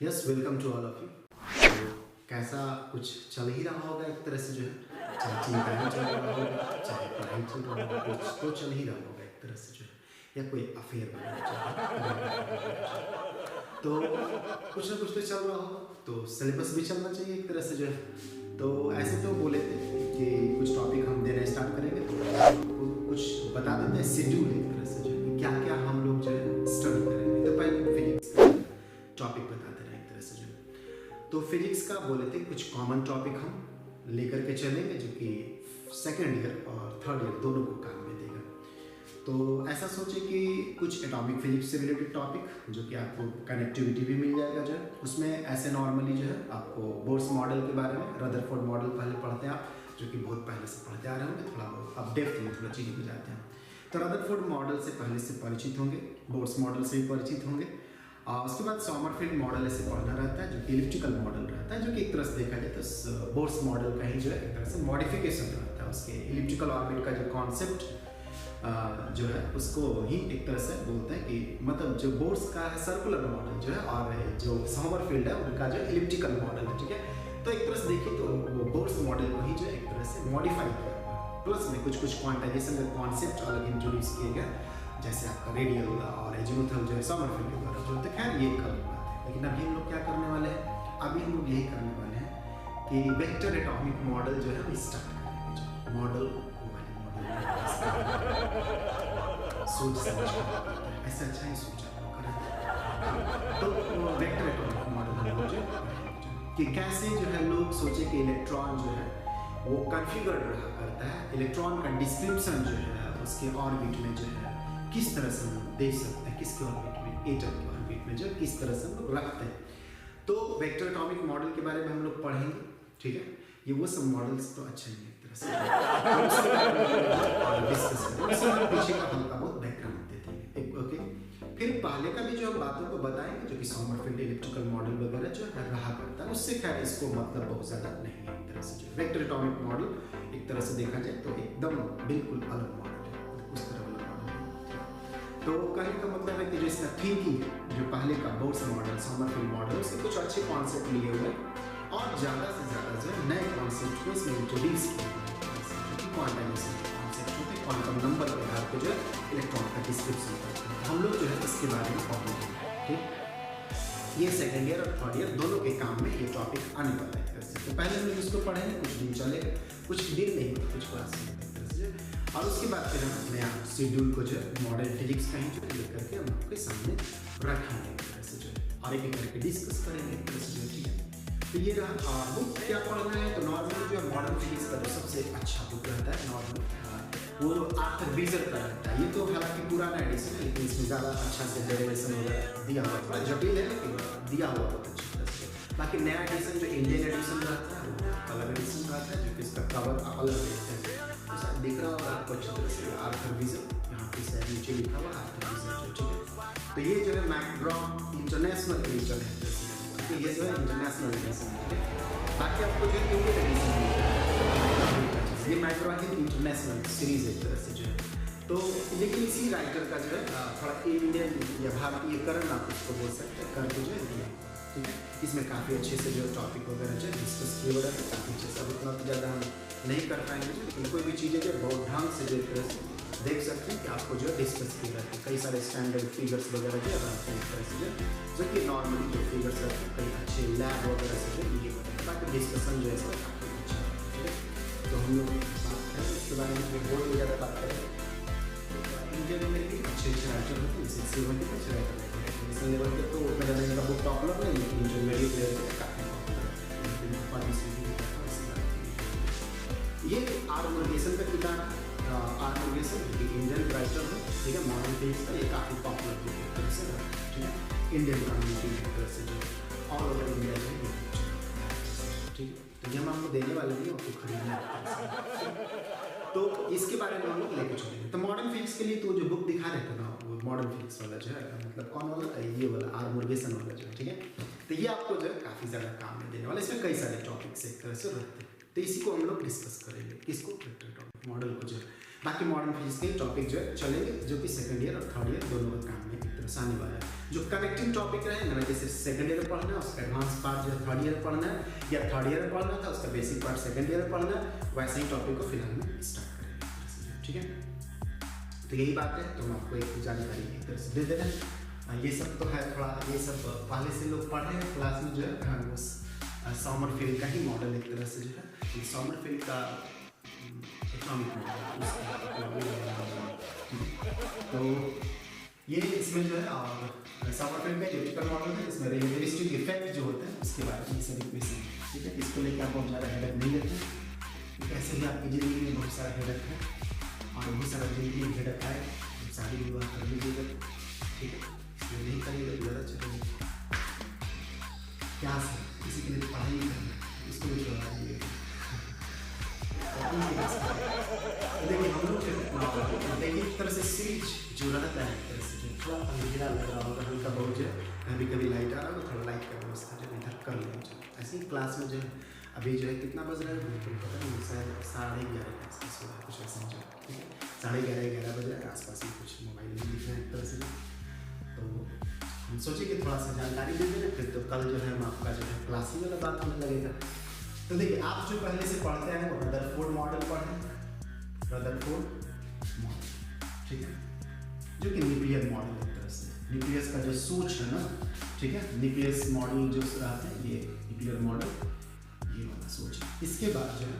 Yes, welcome to all of you. तो कैसा कुछ चल ही रहा होगा एक तरह से जो है, चाहे चिंताएं चल रहा होगा, चाहे पढ़ाई चल रहा होगा, कुछ तो चल ही रहा होगा एक तरह से जो है, या कोई अफेयर वगैरह चल रहा है। तो कुछ ना कुछ तो चल रहा होगा, तो सिलेबस भी चलना चाहिए एक तरह से जो है। तो ऐसे तो बोले थे कि कुछ टॉपिक हम देना स्टार्ट करेंगे, तो आपको कुछ बता देते हैं शेड्यूल एक तरह से जो है, क्या क्या हम लोग जो है स्टडी करेंगे। तो पहले फिजिक्स टॉपिक बताते रहे एक तरह से जो है। तो फिजिक्स का बोले थे कुछ कॉमन टॉपिक हम लेकर के चलेंगे, जो कि सेकेंड ईयर और थर्ड ईयर दोनों को काम में देगा। तो ऐसा सोचे कि कुछ एटॉमिक फिजिक्स से रिलेटेड टॉपिक, जो कि आपको कनेक्टिविटी भी मिल जाएगा जो है उसमें। ऐसे नॉर्मली जो है आपको बोर्स मॉडल के बारे में, रदरफोर्ड मॉडल पहले पढ़ते हैं आप, जो कि बहुत पहले से पढ़ते आ रहे होंगे, थोड़ा बहुत अब डेप्थ में थोड़ा चीज़ें हो जाते हैं। तो रदरफोर्ड मॉडल से पहले से परिचित होंगे, बोर्स मॉडल से भी परिचित होंगे। उसके बाद सॉमरफील्ड मॉडल ऐसे पढ़ना रहता है, जो कि इलिप्टिकल मॉडल रहता है, जो कि एक तरह से देखा जाए तो बोर्स मॉडल का ही जो है एक तरह से मॉडिफिकेशन रहता है। उसके इलिप्टिकल ऑर्बिट का जो कॉन्सेप्ट जो है उसको ही एक तरह से बोलते हैं कि मतलब जो बोर्स का है सर्कुलर मॉडल जो है, और जो सॉमरफील्ड है उनका जो इलिप्टिकल मॉडल है, ठीक है। तो एक तरह से देखिए तो वो बोर्स मॉडल को ही जो है एक तरह से मॉडिफाई किया हुआ है, प्लस में कुछ क्वांटाइजेशन का कॉन्सेप्ट अलग इंट्रोड्यूस किए गए, जैसे आपका रेडियल और एजीमुथल जो है सॉमरफील्ड के द्वारा जो होता है। खैर ये कल बात है, लेकिन अभी हम लोग क्या करने वाले हैं, अभी हम लोग यही करने वाले हैं कि वेक्टर एटॉमिक मॉडल जो है हम स्टार्ट करेंगे। जो मॉडल सोच समझ ऐसा अच्छा ही सोचा करें। तो वेक्टर एटॉमिक मॉडल हम लोग जो कि कैसे जो है लोग सोचे कि इलेक्ट्रॉन जो है वो कॉन्फ़िगर्ड रहा करता है, इलेक्ट्रॉन का डिस्क्रिप्शन जो है उसके ऑर्बिट में जो है किस तरह से हम देख सकते हैं, किसके ऑर्बिट में, एटम के ऑर्बिट में जो किस तरह से हम लोग रखते हैं। तो वेक्टर एटॉमिक मॉडल के बारे में हम लोग पढ़ेंगे, ठीक है। ये वो सब मॉडल्स तो अच्छे नहीं है एक तरह से, तो उसके बारे में डिस्कस करेंगे, उसके पीछे का हल्का बहुत बैकग्राउंड देते हैं, ओके। फिर पहले का भी जो हम बातों को बताएंगे, जो कि सॉमरफील्ड इलिप्टिकल मॉडल वगैरह जो है रहा करता है, उससे खैर इसको मतलब बहुत ज़्यादा नहीं है एक तरह से। जो वेक्टर एटॉमिक मॉडल एक तरह से देखा जाए तो एकदम बिल्कुल अलग मॉडल है, उस तरह वाला मॉडल। तो कहने का मतलब है कि जो इसका थिंकिंग जो पहले का बोर्स मॉडल, सॉमरफील्ड मॉडल, उससे कुछ अच्छे कॉन्सेप्ट लिए हुए और ज़्यादा से ज़्यादा जो है नए कॉन्सेप्ट को इसमें इंट्रोड्यूस किया गया, जो कि क्वांटाइजेशन के कॉन्सेप्ट होते हैं, क्वांटम नंबर के आधार पर जो है इलेक्ट्रॉन का डिस्क्रिप्शन करते हैं। हम लोग जो है इसके बारे में पढ़ेंगे, ठीक। ये सेकेंड ईयर और थर्ड ईयर दोनों के काम में ये टॉपिक आने वाला है। तो पहले हम लोग इसको पढ़ेंगे, कुछ दिन चलेगा, कुछ दिन नहीं, कुछ क्लास में, और उसके बाद फिर हम अपने शेड्यूल को जो है मॉडर्न फिजिक्स का ही जो लेकर के हम आपके सामने रखेंगे एक तरह से जो है, और एक एक करके डिस्कस करेंगे एक तरह से जो, ठीक है। तो ये रहा बुक क्या पढ़ना है। तो नॉर्मली जो है मॉडर्न फिजिक्स का जो सबसे अच्छा बुक रहता है नॉर्मल, वो आर्थर बीजर का रहता है। ये तो हालांकि पुराना एडिशन है, लेकिन इसमें ज़्यादा अच्छा से डेरिवेशन वगैरह दिया हुआ, थोड़ा जटिल है लेकिन दिया हुआ बहुत अच्छी तरह से। बाकी नया एडिशन जो इंडियन एडिशन रहता है वो अलग एडिशन रहता है, जो कि इसका कवर अलग देखते हैं, दिख रहा होगा आपको अच्छी तरह से आर्थर बीजर, यहाँ पे शायद नीचे लिखा हुआ आर्थर बीजर, ठीक है। तो ये जो है मैकग्रॉन इंटरनेशनल एडिशन है, तो ये जो है इंटरनेशनल एडिशन है। बाकी आपको जो है इंडियन एडिशन ये मैकग्रॉन इंटरनेशनल सीरीज एक तरह से जो है। तो लेकिन इसी राइटर का जो है थोड़ा इंडियन या भारतीय करण आप उसको बोल सकते हैं, करके जो है दिया, ठीक है। इसमें काफ़ी अच्छे से जो टॉपिक वगैरह जो डिस्कस किए वगैरह है, काफ़ी अच्छे से। अब उतना तो ज़्यादा हम नहीं कर पाएंगे जो, लेकिन कोई भी चीज़ें जो बहुत ढंग से जो एक तरह से देख सकते हैं कि आपको जो है डिस्कस किए रहते हैं। कई सारे स्टैंडर्ड फिगर्स वगैरह जो रहते हैं एक तरह से जो कि नॉर्मली जो फिगर्स रहते हैं कई अच्छे लैब वगैरह से जो लिए होते हैं, बाकी डिस्कशन जो है इसका काफ़ी अच्छा है, ठीक है। तो हम लोग बात करें इसके बारे में, बहुत ही ज़्यादा बात करें। इंडिया में भी अच्छे अच्छे राइटर होते हैं, जैसे सीवन के अच्छे राइटर रहते हैं, नेशनल लेवल के तो उतना ज़्यादा इनका बुक पॉपुलर नहीं, लेकिन इंटरमीडिएट लेवल के काफ़ी पॉपुलर है। ये आर मुरुगेसन का किताब, आर मुरुगेसन इंडियन राइटर है, ठीक है। मॉडर्न फिजिक्स का ये काफ़ी पॉपुलर बुक एक तरह से, ठीक है। इंडियन कम्युनिटी एक तरह से जो ऑल ओवर इंडिया जो है, ठीक है। तो ये हम आपको देने वाले नहीं, आपको खरीदना। तो इसके बारे में हम लोग लेके चलेंगे। तो मॉडर्न फिजिक्स के लिए तो जो बुक दिखा रहे थे ना, वो मॉडर्न फिजिक्स वाला जो है, मतलब कौन वाला, ये वाला आर मुरुगेसन वाला जो है, ठीक है। तो ये आपको जो है काफ़ी ज़्यादा काम में देने वाला, इसमें कई सारे टॉपिक्स एक तरह से रहते हैं। तो इसी को हम लोग डिस्कस करेंगे, किसको, वेक्टर एटॉमिक मॉडल को जो है। बाकी मॉडर्न फिजिक्स के टॉपिक जो है चलेंगे, जो कि सेकंड ईयर और थर्ड ईयर दोनों का काम में एक तरह से आने वाला है। जो कनेक्टिंग टॉपिक रहेगा ना, जैसे सेकंड ईयर में पढ़ना है उसका एडवांस पार्ट जो है थर्ड ईयर में पढ़ना है, या थर्ड ईयर में पढ़ना था उसका बेसिक पार्ट सेकंड ईयर में पढ़ना है, वैसे ही टॉपिक को फिलहाल में स्टार्ट करेंगे, ठीक है। तो यही बात है, तो हम आपको एक जानकारी एक तरह से दे दे रहे हैं। ये सब तो है थोड़ा, ये सब पहले से लोग पढ़ रहे हैं क्लास में जो है, उस समरफील्ड का ही मॉडल एक तरह से जो है, समरफील्ड का एटॉमिक मॉडल, तो ये इसमें जो है समरफील्ड का इलेक्ट्रिकल मॉडल है, इसमें रिलेटिविस्टिक इफेक्ट जो होता है उसके बारे में सभी इक्वेशन, ठीक है। इसको लेकर आप बहुत ज़्यादा हेडक नहीं लेते, ऐसे ही आपकी ज़िंदगी में बहुत सारा हेडक है, और बहुत सारा ज़िंदगी में हेडक आए, शादी विवाह कर लीजिएगा, ठीक है, इसलिए नहीं करिएगा तो ज़्यादा चलेगा। क्या सर, किसी के लिए पढ़ाई नहीं करना, इसको भी छोड़ा दीजिएगा। देखिए हम लोग देखिए एक तरह से सीरीज जो रहता है, एक तरह से जो थोड़ा अंधेरा लग रहा होगा, हल्का बहुत जो है, कभी कभी लाइट आ रहा होगा, थोड़ा लाइट का व्यवस्था जो इधर कर लेंगे। ऐसे ही क्लास में जो है अभी जो है कितना बज रहा है बिल्कुल पता नहीं, शायद 11:30 के आसपास हो रहा है, कुछ ऐसा जो, ठीक है, 11:30 बजे आसपास में कुछ मोबाइल में दिख रहे हैं एक तरह से। तो हम सोचे कि थोड़ा सा जानकारी दे दें, फिर तो कल जो है हम आपका जो है क्लास ही वाला बात होने लगेगा। तो देखिए आप जो पहले से पढ़ते हैं वो रदरफोर्ड मॉडल पढ़ें, रदरफोर्ड मॉडल, ठीक है, जो कि न्यूक्लियर मॉडल एक तरह से, न्यूक्लियस का जो सोच है ना, ठीक है, न्यूक्लियस मॉडल जो रहते हैं ये न्यूक्लियर मॉडल, ये वाला सोच। इसके बाद जो है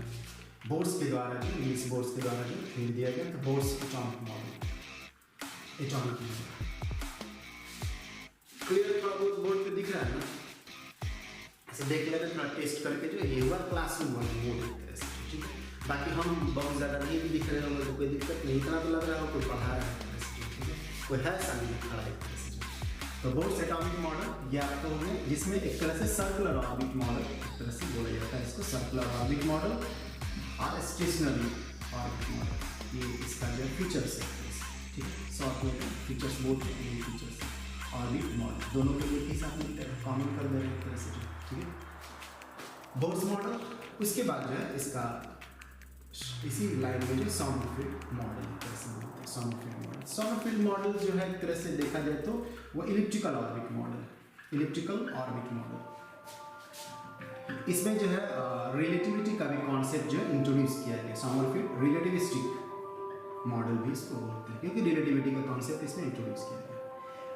बोर्स के द्वारा जो इंग्लिश बोर्स के द्वारा जो लिख दिया गया, तो Bohr's atomic model, atomic model clear थोड़ा बहुत बोर्ड पे दिख रहा है ना, ऐसे देख लेते थोड़ा टेस्ट करके जो ये हुआ क्लासरूम वाला मोड एक तरह से, ठीक है। बाकी हम बहुत ज़्यादा नहीं भी दिख रहे होंगे तो कोई दिक्कत नहीं, इतना तो लग रहा हो कोई पढ़ा रहा है, ठीक है, कोई है सामने खड़ा एक तरह से। तो बोर्स एटॉमिक मॉडल ये आपको हो, जिसमें एक तरह से सर्कुलर ऑर्बिट मॉडल एक तरह से बोला जाता है, इसको सर्कुलर ऑर्बिट मॉडल और स्टेशनरी ऑर्बिट मॉडल, ये इसका जो फीचर्स है, ठीक है, शॉर्ट में फीचर्स बोर्ड के फीचर्स ऑर्बिट मॉडल दोनों के एक ही साथ में कॉमेंट कर दे रहे हैं एक तरह से, ठीक है, बोर्स मॉडल। उसके बाद जो है इसका इसी लाइन में जो समरफील्ड मॉडल एक तरह से बोलते हैं, समरफील्ड मॉडल। समरफील्ड मॉडल जो है एक तरह से देखा जाए तो वो elliptical orbit model, elliptical orbit model, इसमें जो है रिलेटिविटी का भी कॉन्सेप्ट जो है इंट्रोड्यूस किया गया, समरफील्ड रिलेटिविस्टिक मॉडल भी इसको बोलते हैं, क्योंकि रिलेटिविटी का कॉन्सेप्ट इसमें इंट्रोड्यूस किया गया।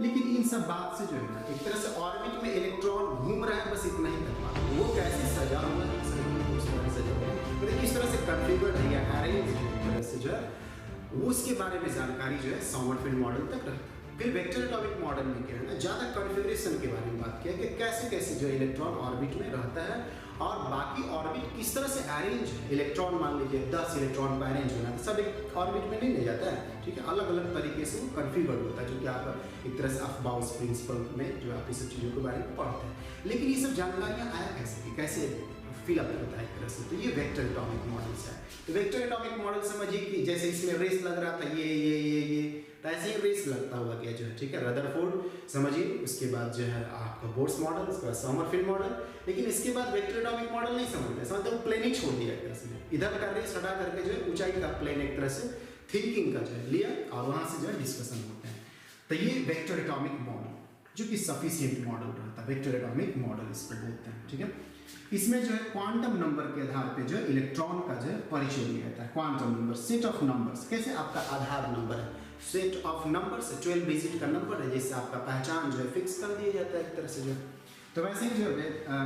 लेकिन इन सब बात से जो है ना, एक तरह से ऑर्बिट में इलेक्ट्रॉन घूम रहा है, बस इतना ही कर पाते, वो कैसे सजा हुआ है, सजा हुआ है, मतलब किस तरह से कॉन्फ़िगर्ड है या अरेंज तरह से जो है, वो उसके बारे में जानकारी जो है समरफील्ड मॉडल तक रहता है। फिर वेक्टर एटॉमिक मॉडल में क्या है ना, ज़्यादा कॉन्फ़िगरेशन के बारे में बात किया कि कैसे कैसे जो इलेक्ट्रॉन ऑर्बिट में रहता है, और बाकी ऑर्बिट किस तरह से अरेंज है। इलेक्ट्रॉन मान लीजिए 10 इलेक्ट्रॉन का अरेंज होना है, सब एक ऑर्बिट में नहीं ले जाता है, ठीक है, अलग अलग तरीके से वो कॉन्फ़िगर्ड होता है, जो कि आप एक तरह से अफबाउस प्रिंसिपल में जो आप इस सब चीज़ों के बारे में पढ़ते हैं। लेकिन ये सब जानकारियाँ आया कैसे फिलअप होता है एक तरह से, तो ये वेक्टर एटॉमिक मॉडल से है। तो वेक्टर एटॉमिक मॉडल समझिए कि जैसे इसमें रेस लग रहा था ये तो ऐसे ही रेस लगता हुआ गया जो है, ठीक है, रदरफोर्ड समझिए। उसके बाद जो है आपका बोर्स मॉडल, उसके बाद समरफील्ड मॉडल। लेकिन इसके बाद वेक्टर एटॉमिक मॉडल नहीं समझते वो प्लेन ही छोड़ दिया एक तरह से, इधर का रेस हटा करके जो है ऊंचाई का प्लेन एक तरह से थिंकिंग का जो है लिया, और वहाँ से जो है डिस्कशन होते हैं। तो ये वेक्टर एटॉमिक मॉडल जो कि सफिशिएंट मॉडल रहता है, वेक्टर एटॉमिक मॉडल इसको बोलते हैं, ठीक है। इसमें जो है क्वांटम नंबर के आधार पे जो है इलेक्ट्रॉन का जो है परिचय दिया जाता है। Quantum number, set of numbers, कैसे आपका आधार नंबर है, सेट ऑफ नंबर्स 12 डिजिट का नंबर है, जिससे आपका पहचान जो है फिक्स कर दिया जाता है एक तरह से जो। तो वैसे ही जो है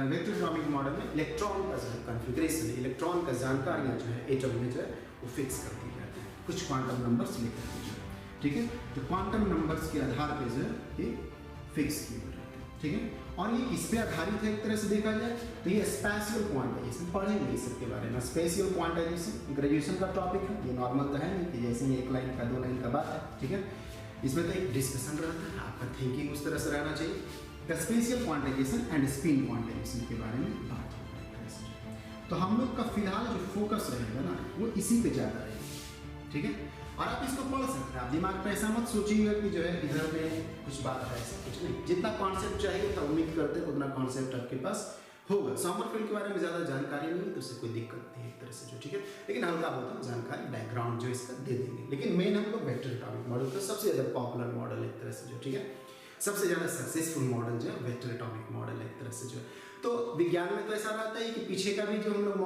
वेक्टर एटॉमिक मॉडल में इलेक्ट्रॉन का जो है कॉन्फ़िगरेशन, इलेक्ट्रॉन का जानकारियाँ जो है एटम में जो है वो फिक्स कर दी जाती है, कुछ क्वांटम नंबर्स लेकर के जो है, ठीक है। तो क्वांटम नंबर्स के आधार पे जो है ये फिक्स किए हुए रहते हैं, ठीक है। और ये किस पे आधारित है एक तरह से देखा जाए तो ये स्पेशियल क्वांटाइजेशन, पढ़ेंगे इस सब के बारे में। स्पेशियल क्वांटाइजेशन ग्रेजुएशन का टॉपिक है, ये नॉर्मल तो है नहीं कि जैसे ही एक लाइन का 2 लाइन का बात है, ठीक है। इसमें तो एक डिस्कशन रहता है, आपका थिंकिंग उस तरह से रहना चाहिए। The spatial quantization and spin quantization के बारे में बात होगा एक तरह से। तो हम लोग का फिलहाल जो फोकस रहेगा ना वो इसी पे ज़्यादा रहेगा, ठीक है। और आप इसको पढ़ सकते हैं, आप दिमाग पे ऐसा मत सोचिएगा कि जो है इधर में कुछ बात है, ऐसा कुछ नहीं। जितना कॉन्सेप्ट चाहिए था उम्मीद करते हैं उतना कॉन्सेप्ट आपके पास होगा। समरफील्ड के बारे में ज़्यादा जानकारी नहीं तो उससे कोई दिक्कत नहीं है एक तरह से जो, ठीक है, लेकिन हल्का बहुत हम जानकारी बैकग्राउंड जो इसका दे देंगे। लेकिन मेन हम लोग वेक्टर एटॉमिक मॉडल का सबसे ज़्यादा पॉपुलर मॉडल एक तरह से जो, ठीक है, सबसे ज़्यादा सक्सेसफुल मॉडल जो है वेक्टर एटॉमिक मॉडल एक तरह से जो है। तो विज्ञान में तो ऐसा रहता है कि पीछे का भी जो हम लोग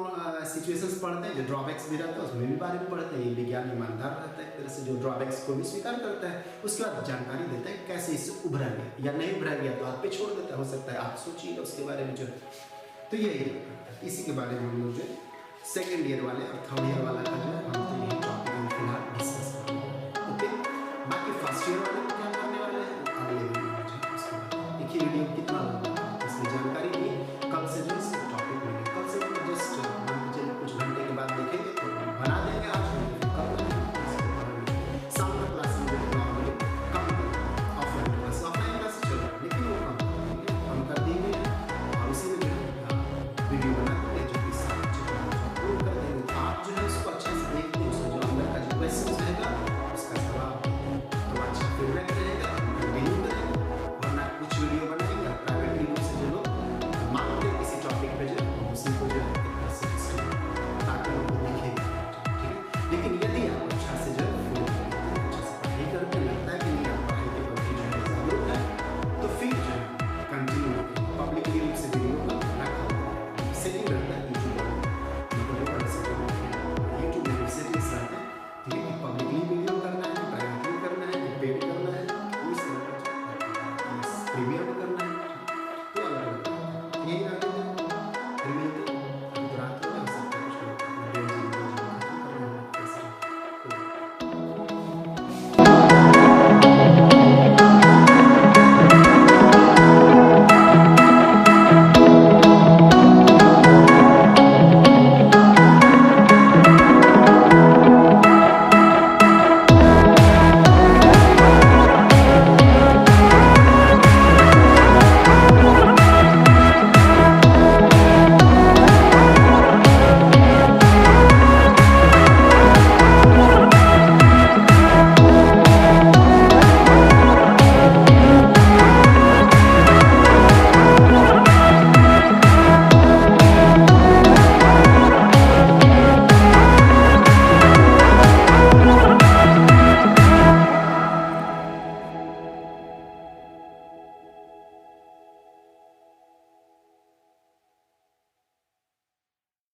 सिचुएशंस पढ़ते हैं, जो ड्रॉबैक्स भी रहता है उसमें भी बारे में पढ़ते हैं। ये विज्ञान ईमानदार रहता है एक तरह से, जो ड्रॉबैक्स को भी स्वीकार करता है, उसके बाद जानकारी देता है कैसे इससे उभरा गया या नहीं उभरा गया तो आप पे छोड़ देता है, हो सकता है आप सोचिएगा उसके बारे में जो है। तो यही इसी के बारे में हम लोग जो सेकेंड ईयर वाले और थर्ड ईयर वाला का जो है हम तो यही टॉपिक हम फिलहाल डिस्कस करेंगे। ओके, बाकी फर्स्ट ईयर वाले